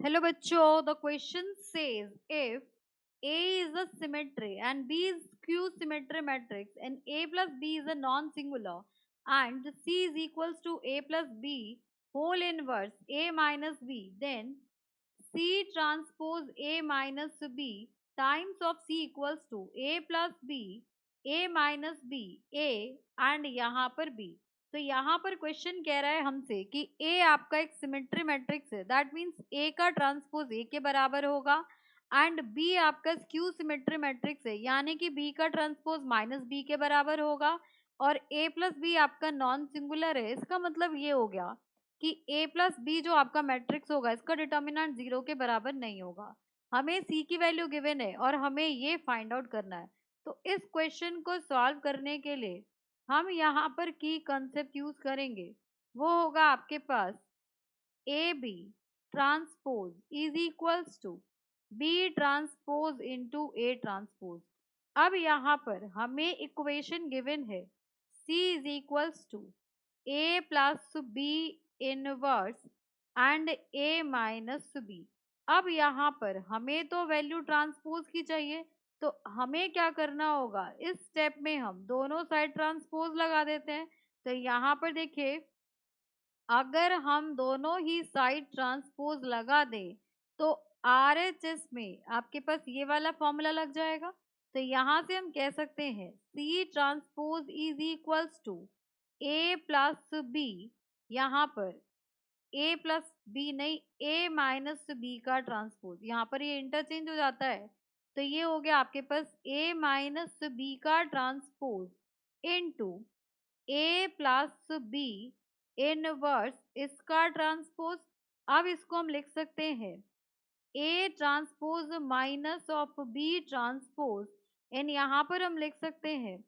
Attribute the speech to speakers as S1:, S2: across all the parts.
S1: Hello bachcho, the question says if A is a symmetry and B is skew symmetry matrix and A plus B is a non-singular and C is equals to A plus B whole inverse A minus B, then C transpose A minus B times of C equals to A plus B, A minus B, A and यहाँ पर B. तो यहाँ पर question कह रहा है हमसे कि A आपका एक सिमेट्री मैट्रिक्स है, दैट मीन्स A का ट्रांसपोज A के बराबर होगा एंड B आपका स्क्यू सिमेट्री मैट्रिक्स है, यानी कि B का ट्रांसपोज माइनस B के बराबर होगा और A प्लस B आपका नॉन सिंगुलर है. इसका मतलब ये हो गया कि A प्लस बी जो आपका मैट्रिक्स होगा इसका डिटर्मिनेंट 0 के बराबर नहीं होगा. हमें C की वैल्यू गिवन है और हमें ये फाइंड आउट करना है. तो इस क्वेश्चन को सॉल्व करने के लिए हम यहाँ पर की कंसेप्ट यूज करेंगे. वो होगा आपके पास A B transpose is equals to B transpose into A transpose. अब यहाँ पर हमें इक्वेशन गिवन है C is equals to A plus B inverse and A minus B. अब यहाँ पर हमें तो वैल्यू ट्रांसपोज की चाहिए, तो हमें क्या करना होगा, इस स्टेप में हम दोनों साइड ट्रांसपोज लगा देते हैं. तो यहाँ पर देखिए, अगर हम दोनों ही साइड ट्रांसपोज लगा दें तो RHS में आपके पास ये वाला फॉर्मूला लग जाएगा. तो यहाँ से हम कह सकते हैं C transpose is equals to A plus B, यहाँ पर A प्लस बी नहीं A माइनस बी का ट्रांसपोज, यहाँ पर ये इंटरचेंज हो जाता है. तो ये हो गया आपके पास A माइनस बी का transpose into A plus B inverse इसका ट्रांसपोज. अब इसको हम लिख सकते हैं A transpose minus of B transpose and यहाँ पर हम लिख सकते हैं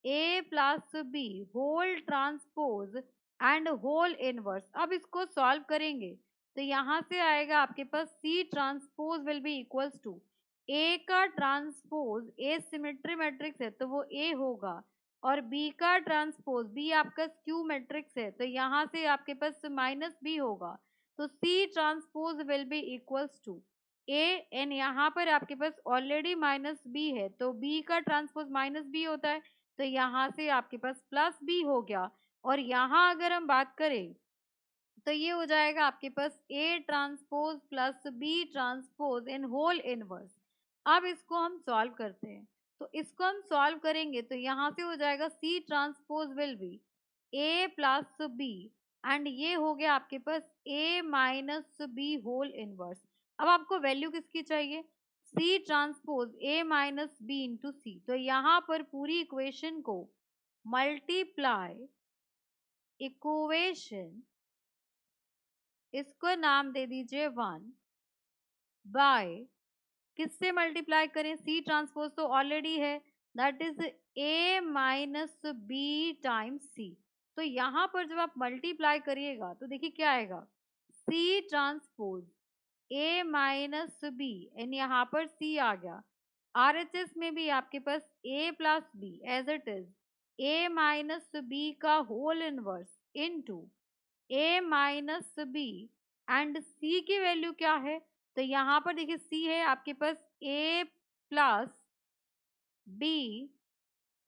S1: A plus B whole transpose and whole inverse. अब इसको सॉल्व करेंगे तो यहाँ से आएगा आपके पास C transpose will be equals to A का ट्रांसपोज A सिमेट्री मैट्रिक्स है तो वो A होगा और B का ट्रांसपोज B आपका स्क्यू मैट्रिक्स है तो यहाँ से आपके पास माइनस B होगा. तो C transpose will be equals to A and यहाँ पर आपके पास ऑलरेडी माइनस B है तो B का ट्रांसपोज माइनस B होता है, तो यहाँ से आपके पास प्लस B हो गया. और यहाँ अगर हम बात करें तो ये हो जाएगा आपके पास A transpose plus B transpose in whole inverse. अब इसको हम सॉल्व करते हैं, तो इसको हम सॉल्व करेंगे तो यहाँ से हो जाएगा C transpose will be A plus B and ये हो गया आपके पास A minus B whole inverse. अब आपको वैल्यू किसकी चाहिए, C transpose A minus B into C. तो यहाँ पर पूरी इक्वेशन को मल्टीप्लाई इक्वेशन, इसको नाम दे दीजिए 1 बाय किससे मल्टीप्लाई करें, C ट्रांसपोज तो ऑलरेडी है that is A minus B times C. तो यहाँ पर जब आप मल्टीप्लाई करिएगा तो देखिए क्या आएगा, C transpose A minus B and यहाँ पर C आ गया. RHS में भी आपके पास A plus B as it is A minus B का whole inverse into A minus B and C की वैल्यू क्या है, तो यहाँ पर देखिए C है आपके पास A plus B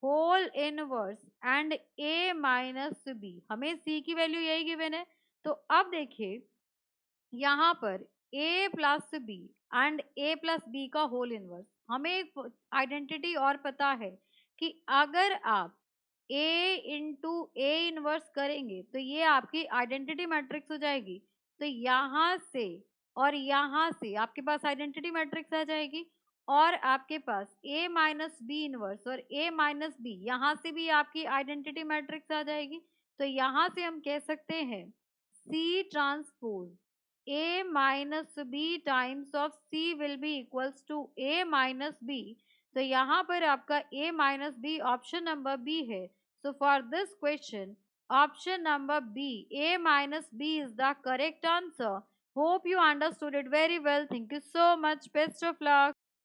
S1: whole inverse and A minus B. हमें C की वैल्यू यही गिवन है. तो अब देखिए यहाँ पर A plus B and A plus B का होल इनवर्स, हमें एक आइडेंटिटी और पता है कि अगर आप A इंटू ए इनवर्स करेंगे तो ये आपकी आइडेंटिटी मैट्रिक्स हो जाएगी. तो यहाँ से और यहाँ से आपके पास आइडेंटिटी मैट्रिक्स आ जाएगी और आपके पास A माइनस बी इनवर्स और A माइनस बी यहाँ से भी आपकी आइडेंटिटी मैट्रिक्स आ जाएगी. तो यहाँ से हम कह सकते हैं C transpose A minus B times of C will be equals to A minus B. तो यहाँ पर आपका A minus B option number B है. So for this question, option number B, A minus B is the correct answer. Hope you understood it very well. Thank you so much. Best of luck.